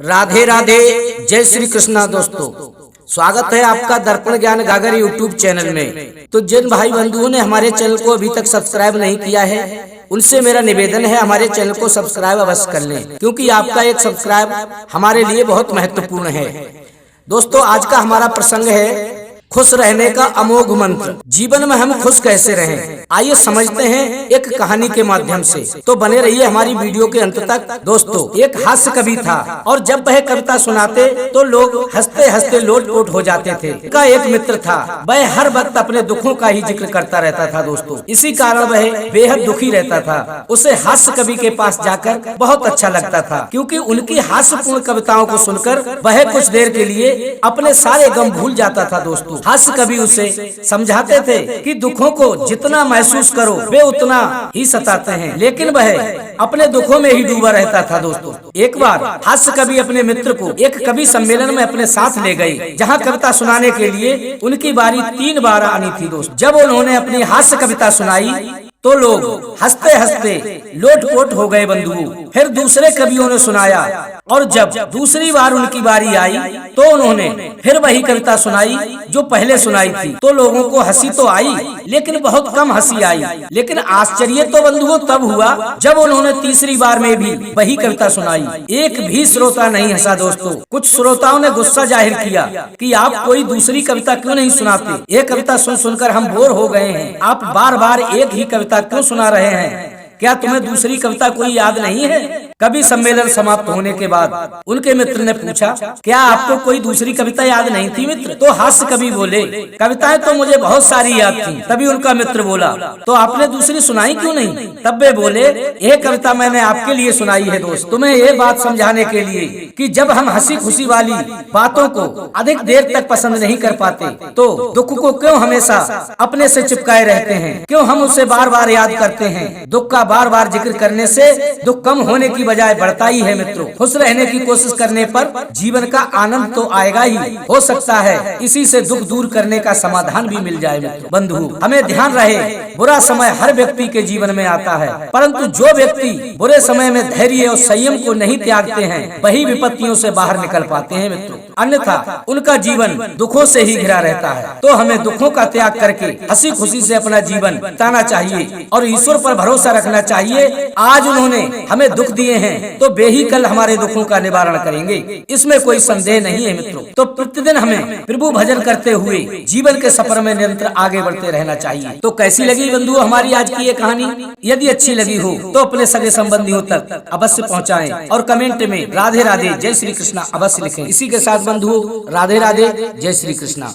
राधे राधे, जय श्री कृष्णा। दोस्तों, स्वागत है आपका दर्पण ज्ञान गागर यूट्यूब चैनल में। तो जिन भाई बंधुओं ने हमारे चैनल को अभी तक सब्सक्राइब नहीं किया है, उनसे मेरा निवेदन है हमारे चैनल को सब्सक्राइब अवश्य कर लें, क्योंकि आपका एक सब्सक्राइब हमारे लिए बहुत महत्वपूर्ण है। दोस्तों, आज का हमारा प्रसंग है खुश रहने का अमोघ मंत्र। जीवन में हम खुश कैसे रहें, आइए समझते हैं एक कहानी के माध्यम से। तो बने रहिए हमारी वीडियो के अंत तक। दोस्तों, एक हास्य कवि था और जब वह कविता सुनाते तो लोग हंसते हंसते लोट-पोट हो जाते थे। उनका एक मित्र था, वह हर वक्त अपने दुखों का ही जिक्र करता रहता था। दोस्तों, इसी कारण वह बेहद दुखी रहता था। उसे हास्य कवि के पास जाकर बहुत अच्छा लगता था, क्योंकि उनकी हास्यपूर्ण कविताओं को सुनकर वह कुछ देर के लिए अपने सारे गम भूल जाता था। दोस्तों, हास्य कवि उसे समझाते थे कि दुखों को जितना महसूस करो वे उतना ही सताते हैं, लेकिन वह अपने दुखों में ही डूबा रहता था। दोस्तों, एक बार हास्य कवि अपने मित्र को एक कवि सम्मेलन में अपने साथ ले गए, जहां कविता सुनाने के लिए उनकी बारी 3 बार आनी थी। दोस्तों, जब उन्होंने अपनी हास्य कविता सुनाई तो लोग हंसते हंसते लोट-पोट हो गए। बंधुओं, फिर दूसरे कवियों ने सुनाया और जब दूसरी बार उनकी बारी आई तो उन्होंने फिर वही कविता सुनाई जो पहले सुनाई थी। तो लोगों को हंसी तो आई, लेकिन बहुत कम हंसी आई। लेकिन आश्चर्य तो बंधुओं तब हुआ जब उन्होंने तीसरी बार में भी वही कविता सुनाई। एक भी श्रोता नहीं हंसा। दोस्तों, कुछ श्रोताओं ने गुस्सा जाहिर किया कि आप कोई दूसरी कविता क्यों नहीं सुनाते, ये कविता सुन सुनकर हम बोर हो गए हैं, आप बार बार एक ही कविता क्यों सुना रहे हैं, क्या तुम्हें दूसरी कविता कोई याद नहीं है? कवि सम्मेलन समाप्त होने के बाद उनके मित्र ने पूछा, क्या आपको कोई दूसरी कविता याद नहीं थी मित्र? तो हास्य कवि बोले, कविताएं तो मुझे बहुत सारी याद थी। तभी उनका मित्र बोला, तो आपने दूसरी सुनाई क्यों नहीं? तब वे बोले, यह कविता मैंने आपके लिए सुनाई है दोस्त, तुम्हें ये बात समझाने के लिए कि जब हम हंसी खुशी वाली बातों को अधिक देर तक पसंद नहीं कर पाते तो दुख को क्यों हमेशा अपने से चिपकाए रहते हैं, क्यों हम उसे बार बार याद करते हैं? दुख का बार बार जिक्र करने से दुख कम होने की बजाय बढ़ता ही है। मित्रों, खुश रहने की कोशिश करने पर जीवन का आनंद तो आएगा ही, हो सकता है इसी से दुख दूर करने का समाधान भी मिल जाए। मित्रों, बंधु, हमें ध्यान रहे, बुरा समय हर व्यक्ति के जीवन में आता है, परंतु जो व्यक्ति बुरे समय में धैर्य और संयम को नहीं त्यागते हैं वही विपत्तियों से बाहर निकल पाते हैं। मित्रों, अन्यथा उनका जीवन दुखों से ही घिरा रहता है। तो हमें दुखों का त्याग करके हंसी खुशी से अपना जीवन बिताना चाहिए और ईश्वर पर भरोसा रखना चाहिए। आज उन्होंने हमें दुख दिए हैं तो वे ही कल हमारे दुखों का निवारण करेंगे, इसमें कोई संदेह नहीं है। मित्रों, तो प्रतिदिन हमें प्रभु भजन करते हुए जीवन के सफर में निरंतर आगे बढ़ते रहना चाहिए। तो कैसी लगी बंधुओं हमारी आज की ये कहानी? यदि अच्छी लगी हो तो अपने सगे संबंधियों तक अवश्य पहुंचाएं और कमेंट में राधे राधे जय श्री कृष्णा अवश्य लिखें। इसी के साथ बंधुओं, राधे राधे जय श्री कृष्णा।